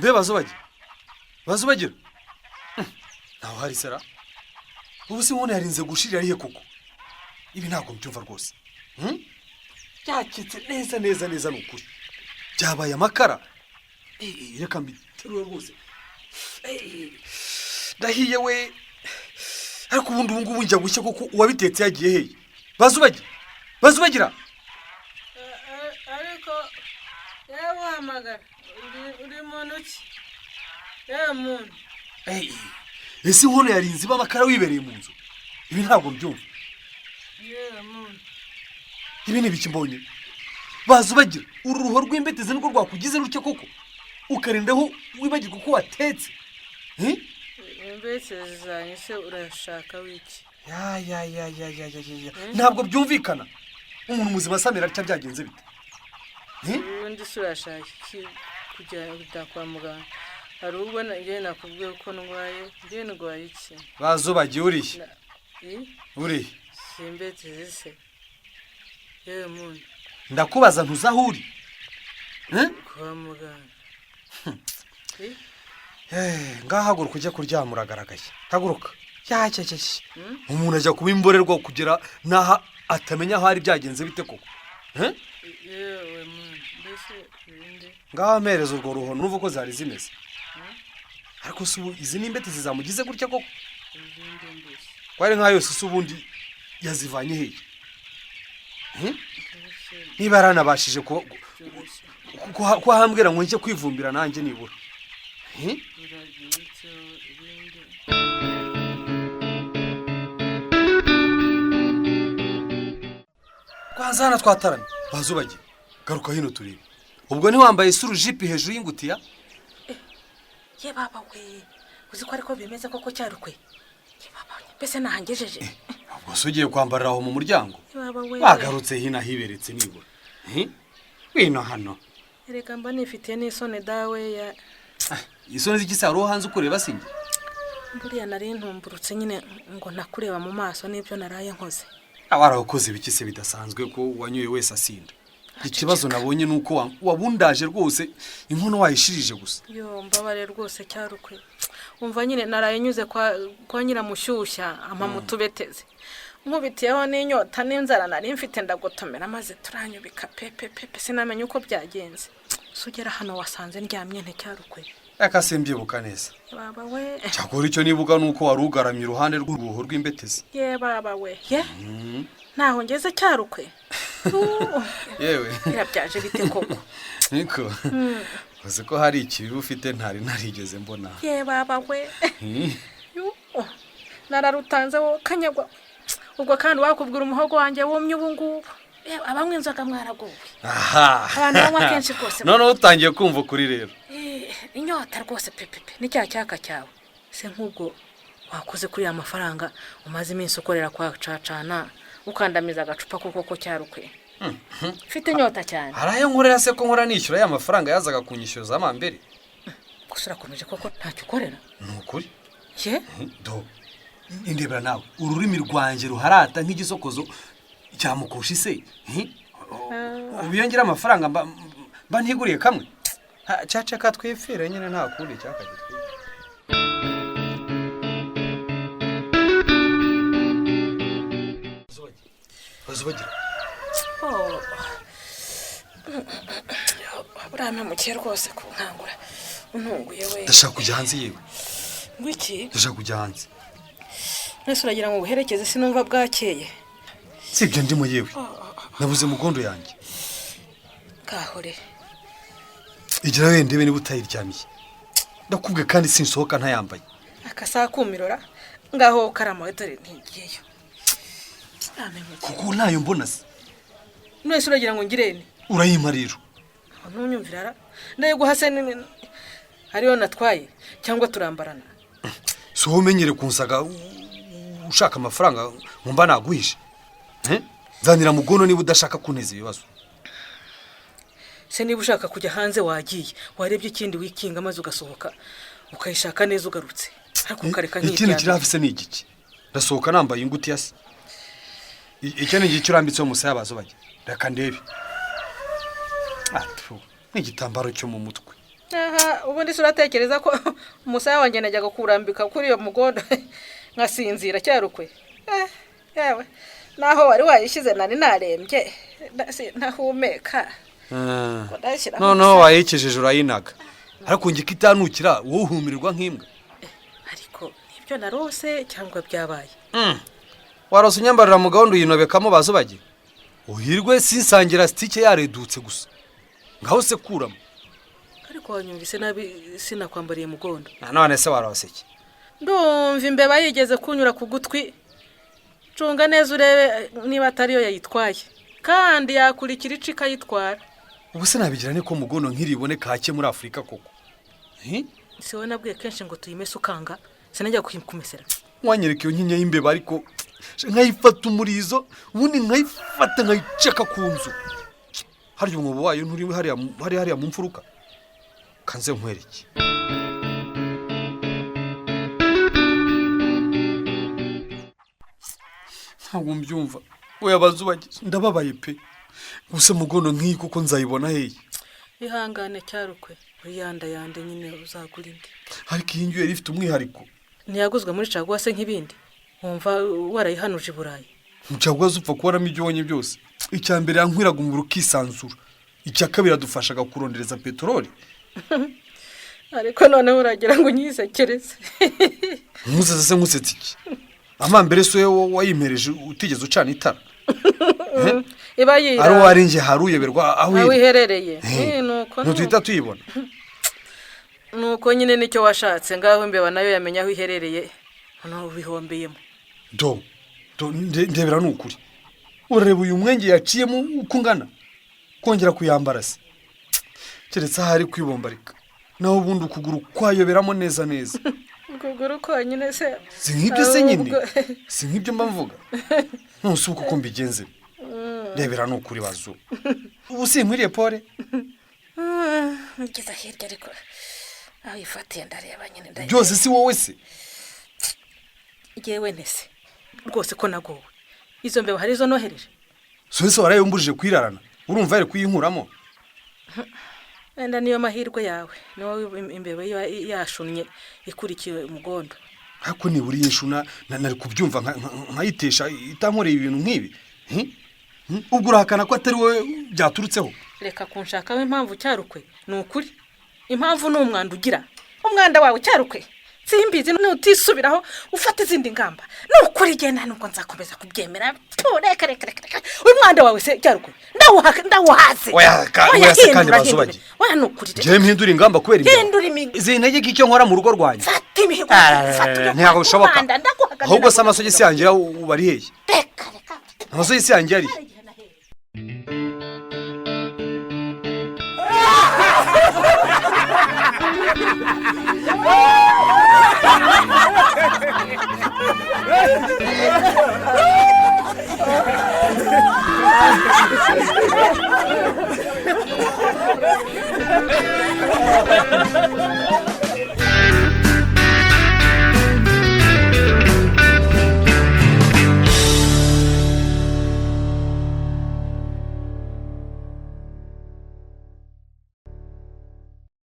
Be bazubagira naho hari sera ubu si nkone yarinze gushirira arihe koko ibi ntabwo mbyumva rwose cyakitse neza nukuri byabaye amakara reka mbiterura rwose ndahiye we ariko ubundi ubu ngubu njya gushya koko uwabitetse yagiye hehe bazubagira ariko yewe uhamagara uri muntu ki yewe muntu ese nkone yarinze amakara wibereye mu nzu ibi ntabwo mbyumva yewe muntu ibi ni biki mbonye bazubagira uru ruho rw'imbeteze niko rwakugize ruke koko ukarindaho wibagirwa ko watetse imbeteze zanyu se urashaka wiki ya ntabwo byumvikana umuntu muzima asamira atya byagenze bite ubundi se urashaka kujya kwa muganga hari ubwo njye nakubwiye ko ndwaye iki bazubagiye urihe simbeteze se yewe muntu ndakubaza ntuzaho uri kwa muganga ngahaguruka ujya kuryama uragaragaye haguruka umuntu ajya kuba imborerwa kugera n'aho atamenya aho ari byagenze bite koko yewe muntu mbese ibindi ngaho amereza urwo ruho n'uva ko zari zimeze ariko si ubu izi n'imbete zizamugize gutya koko ko ari nka yose si ubundi yazivanye hehe niba yaranabashije ko hambwira ngo njye kwivumbira nanjye nibura kwanza hano twataranye bazubagiye garuka hino turebe ubwo ntiwambaye surujipi hejuru y'ingutiya ye baba we uzi ko ariko bimeze koko cyarukwe ye baba mbese nahangejeje ubwo se ugiye kwambarira aho mu muryango baba we bagarutse hino ahiberetse nibura wino hano erega mba nifitiye n'isone dawe ya isoni z'igisaro hanze ukureba singe buriya nari ntumburutse nyine ngo nakureba mu maso n'ibyo naraye nkoze abarakoze bikise bidasanzwe ko wanyoye wese asinda ikibazo nabonye nuko wabundaje rwose inkono wayishirije gusa yo mbabare rwose cyarukwe umva nyine naraye nyuze kwa nyiramushyushya amamutubeteze nkubitiyeho n'inyota n'inzara nari mfite ndagotomera maze turanyubika pepe sinamenye uko byagenze sugera hano wasanze ndyamye nticyarukwe akasembibuka neza baba we cyakora icyo nibuga nuko wari ugaramye iruhande rw'uruho rw'imbetezi ye baba we ye naho ngeze cyarukwe yewe birabyaje bite koko niko uzi ko hari ikibi ufite ntari narigeze mbona ye baba we nararutanze wo kanyagwa ubwo kandi wakubwira umuhogo wanjye wumye ubu ngubu abamwe inzoga mwaraguwe abantu banywa kenshi rwose noneho utangiye kumva ukuri rero inyota rwose pepe n'icyaha cyaka cyawe se nk'ubwo wakoze kuri ya mafaranga umaze iminsi ukorera kwa cacana ukandamiza agacupa koko cyarukwe mfite inyota cyane harayo nkorera se ko nkora nishyura ya mafaranga yazaga kunyishyuza amambere gusa urakomeje koko ntacyo ukorera ni ukuri ye do indebera nawe ururimi rwanjye ruharata nk'igisokozo cyamukusha ise ubiyongera amafaranga mba ntiguriye kamwe caca katwefera nyine nta kundi cyakagitwe bazubagira burame muke rwose kunkangura untunguye we ndashaka kujya hanze yewe ngwiki ndashaka kujya hanze nese uragira ngo ubuherekeze sinumva bwakeye sibyo ndimo yewe nabuze mugondo yanjye kahore igira wende niba utayiryamiye ndakubwe kandi sinsohoka ntayambaye akasaha kumirora ngaho karama dore ntigiyeyo kuko nayo mbona se nese uragira ngo ngirene urayima rero ntunyumvira ndayiguha se hariyo natwaye cyangwa turambarana so umenyere kunsaga ushaka amafaranga mumba naguhishe zanira mugono niba udashaka kuneza ibibazo se niba ushaka kujya hanze wagiye warebye ikindi wikinga maze ugasohoka ukayishaka neza ugarutse ariko ukareka nk'ibyawe ikindi kirafise ni igiki ndasohoka nambaye ingutiya se icyo ni igice urambitseho musaya bazo bajya reka ndebe n'igitambaro cyo mu mutwe aha ubundi se uratekereza ko umusaya wanjye najyaga kurambika kuri iyo mugondo nkasinzira cyarukwe yewe naho wari wayishyize nari narembye ntahumeka noneho wayikijije urayinaga ariko njye ko itanukira wowe uhumirirwa nk'imbwa ariko nibyo narose cyangwa byabaye warose unyambarira mu gahunda uyinobekamo bazubagiye uhirwe sinsangira sitike yaredutse gusa ngaho se kuramo ariko wanyumvise nabi sinakwambariye mugondo none se warose iki ndumva imbeba yigeze kunyura ku gutwi cunga neza urebe niba atariyo yayitwaye kandi yakurikira ici ikayitwara ubu se nabigira niko mugondo nk'iriboneka hake muri Afurika koko si wowe nabwiye kenshi ngo tuyimese ukanga sinajya kumesera wanyereka iyo nyinya y'imbeba ariko nkayifata umurizo ubundi nkayifata nkayiceka ku nzu harya umwobo wayo nturi hariya mu mfuruka kanze nkwereke ntabwo mbyumva we abazubagize ndababaye pe gusa mugondo nk'iyi kuko nzayibona hehe ihangane cyarukwe uyandayande nyine uzagura indi ariko iyi ngiyo yari ifite umwihariko ntiyaguzwe muri caguwa se nk'ibindi wumva warayihanuje i Burayi caguwa zupfa kubaramo ibyo ubonye byose icya mbere yankwiraga umubiri ukisanzura icya kabiri adufashaga kurondereza peteroli ariko noneho uragira ngo unyisekereze nkusetse se nkusetse iki amambere se wayimpereje utigeze ucana itara iba yira ari wari nje haruyeberwa aho iherereye nuko ntutwita tuyibona nuko nyine nicyo washatse ngaho imbeba nayo yamenya aho iherereye hano bihombeyemo ndebera nukuri urareba uyu mwenge yaciyemo uko ungana kongera kuyambara se keretse ahari kwibombarika naho ubundi ukuguru kwayoberamo neza ukuguru konyine se si nk'ibyo se nyine si nk'ibyo mba mvuga ntusi uko mbigenze ndebera nukuri bazu ubu sinkwiriye pole ngeze hirya ariko aho ifatiye ndareba nyine byose si wowe se yewe ntese rwose ko nagowe izo mbeba hari izo nohereje so warayombujije kwirarana urumva yari kuyinkuramo wenda niyo mahirwe yawe niwo imbeba yashunye ikurikiye umugondo ariko nibura iyi nshuna nari kubyumva nkayitesha itankoreye ibintu nk'ibi ubwo urahakana ko atari wowe byaturutseho reka kunshakaho impamvu cyarukwe ni ukuri impamvu ni umwanda ugira umwanda wawe cyarukwe simbizi nutisubiraho ufata izindi ngamba nukuri genda nuko nzakomeza kubyemera reka uyu mwanda wawe se cyarukwe ndawuhaze oya se kandi bazubagiye oya nukuri je mpindura ingamba kubera izi ntege icyo nkora mu rugo rwanjye fata imihigo ntabwo bishoboka ahubwo se amasogisi yanjye ubari hehe reka amasogisi yanjye ari Ha ha ha!